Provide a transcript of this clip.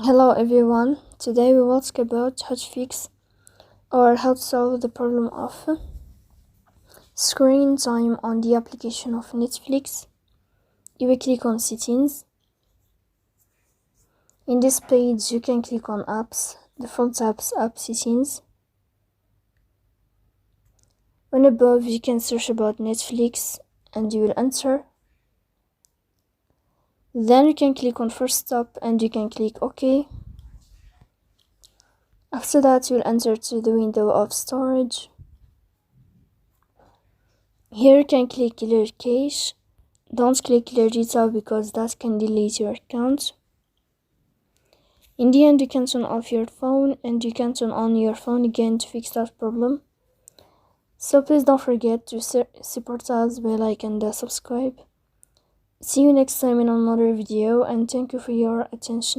Hello everyone, today we will talk about how to fix or how to solve the problem of screen time on the application of Netflix. You will click on settings. In this page you can click on apps, the front tabs app settings. On above you can search about Netflix and you will enter. Then you can click on first stop and you can click OK. After that you will enter to the window of storage. Here you can click clear cache. Don't click clear data because that can delete your account. In the end you can turn off your phone and you can turn on your phone again to fix that problem. So please don't forget to support us by like and subscribe. See you next time in another video and thank you for your attention.